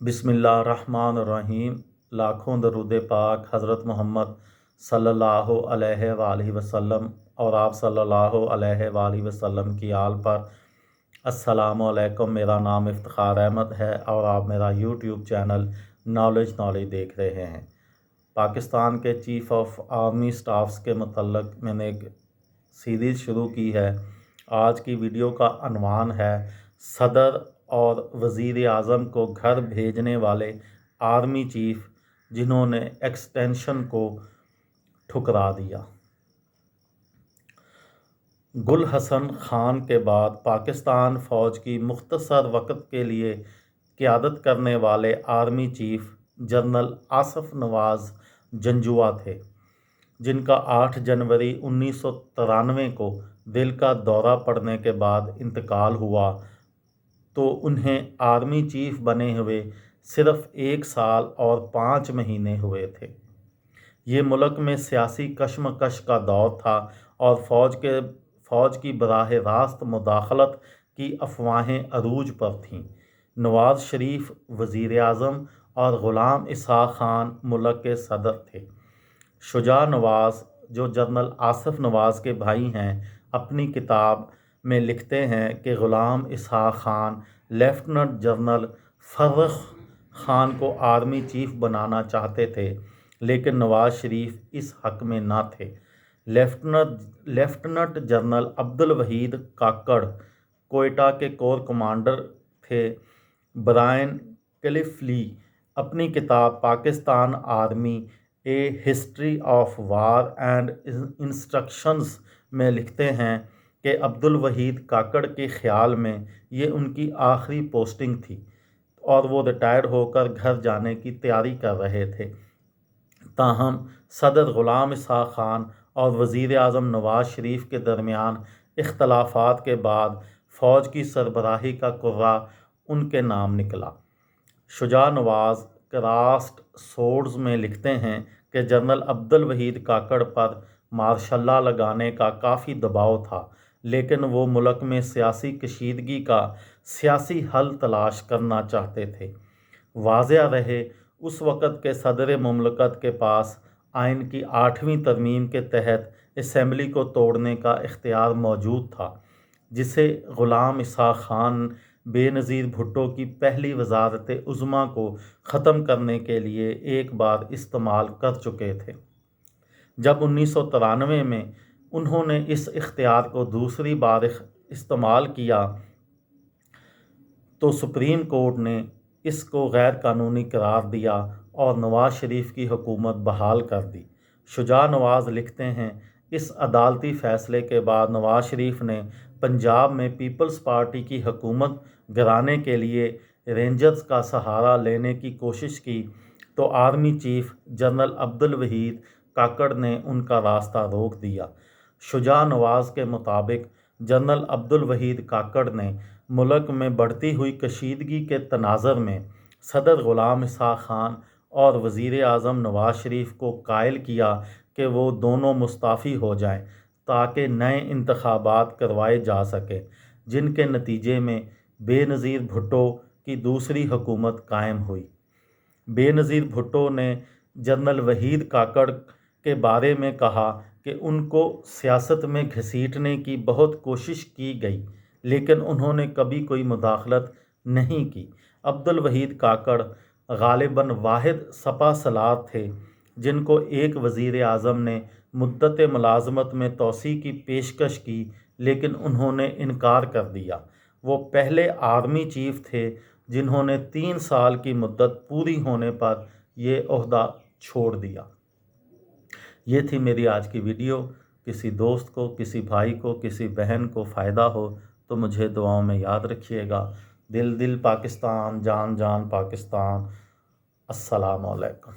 बिस्मिल्लाहिर्रहमानिर्रहीम। लाखों दरूद पाक हज़रत मोहम्मद सल्लल्लाहु अलैहि वालैहि वसल्लम और आप सल्लल्लाहु अलैहि वालैहि वसल्लम की आल पर। अस्सलामु अलैकुम। मेरा नाम इफ्तिखार अहमद है और आप मेरा यूट्यूब चैनल नॉलेज देख रहे हैं। पाकिस्तान के चीफ़ ऑफ आर्मी स्टाफ्स के मतलब मैंने एक सीरीज़ शुरू की है। आज की वीडियो का अनवान है सदर और वज़ीर आज़म को घर भेजने वाले आर्मी चीफ जिन्होंने एक्सटेंशन को ठुकरा दिया। गुल हसन खान के बाद पाकिस्तान फ़ौज की मुख्तसर वक़्त के लिए क़यादत करने वाले आर्मी चीफ जनरल आसिफ नवाज़ जंजुआ थे, जिनका 8 जनवरी 1993 को दिल का दौरा पड़ने के बाद इंतकाल हुआ, तो उन्हें आर्मी चीफ बने हुए सिर्फ 1 साल और 5 महीने हुए थे। ये मुल्क में सियासी कशमकश का दौर था और फ़ौज की बराह रास्त मुदाखलत की अफवाहें अरूज पर थीं। नवाज़ शरीफ वज़ीर आज़म और ग़ुलाम इसहाक़ खान मुल्क के सदर थे। शुजा नवाज़, जो जनरल आसिफ नवाज़ के भाई हैं, अपनी किताब में लिखते हैं कि ग़ुलाम इसहाक़ खान लेफ्टिनेंट जनरल फर्रुख खान को आर्मी चीफ बनाना चाहते थे, लेकिन नवाज़ शरीफ इस हक़ में ना थे। लेफ्टिनेंट जनरल अब्दुल वहीद काकड़ कोयटा के कोर कमांडर थे। ब्रायन क्लिफ़ली अपनी किताब Pakistan army A history of war and instructions में लिखते हैं कि अब्दुल वहीद काकड़ के ख़्याल में ये उनकी आखिरी पोस्टिंग थी और वो रिटायर होकर घर जाने की तैयारी कर रहे थे। ताहम सदर ग़ुलाम इसहाक़ खान और वज़ीर आज़म नवाज़ शरीफ के दरमियान इख्तलाफात के बाद फ़ौज की सरबराही का कुर्रा उनके नाम निकला। शुजा नवाज़ क्रास्ट सोर्ड्स में लिखते हैं कि जनरल अब्दुल वहीद काकड़ पर मार्शल लगाने का काफ़ी दबाव था, लेकिन वो मुल्क में सियासी कशीदगी का सियासी हल तलाश करना चाहते थे। वाज़ेह रहे, उस वक़्त के सदर मुमलकत के पास आइन की 8वीं तरमीम के तहत असम्बली को तोड़ने का इख्तियार मौजूद था, जिसे ग़ुलाम इसहाक़ खान बेनज़ीर भुट्टो की पहली वज़ारत उज़्मा को ख़त्म करने के लिए एक बार इस्तेमाल कर चुके थे। जब 1993 में उन्होंने इस इख्तियार को दूसरी बार इस्तेमाल किया तो सुप्रीम कोर्ट ने इसको गैर कानूनी करार दिया और नवाज़ शरीफ की हुकूमत बहाल कर दी। शुजा नवाज़ लिखते हैं, इस अदालती फ़ैसले के बाद नवाज़ शरीफ ने पंजाब में पीपल्स पार्टी की हुकूमत गिराने के लिए रेंजर्स का सहारा लेने की कोशिश की, तो army chief general Abdul Waheed Kakar ने उनका रास्ता रोक दिया। शुजा नवाज़ के मुताबिक जनरल अब्दुल वहीद काकड़ ने मुल्क में बढ़ती हुई कशीदगी के तनाज़र में सदर ग़ुलाम इसहाक़ खान और वज़ीर आज़म नवाज़ शरीफ को कायल किया कि वो दोनों मुस्ताफ़ी हो जाएं, ताकि नए इंतखाबात करवाए जा सके, जिनके नतीजे में बेनज़ीर भुट्टो की दूसरी हुकूमत कायम हुई। बेनज़ीर भुट्टो ने जनरल वहीद काकड़ के बारे में कहा कि उनको सियासत में घसीटने की बहुत कोशिश की गई, लेकिन उन्होंने कभी कोई मुदाखलत नहीं की। अब्दुल वहीद काकड़ गालिबन वाहिद सपा सलार थे जिनको एक वज़ीर आज़म ने मुद्दत मुलाज़मत में तोसी की पेशकश की, लेकिन उन्होंने इनकार कर दिया। वो पहले आर्मी चीफ थे जिन्होंने 3 साल की मुद्दत पूरी होने पर ये ओहदा छोड़ दिया। ये थी मेरी आज की वीडियो। किसी दोस्त को, किसी भाई को, किसी बहन को फ़ायदा हो तो मुझे दुआओं में याद रखिएगा। दिल दिल पाकिस्तान, जान जान पाकिस्तान। अस्सलामु अलैकुम।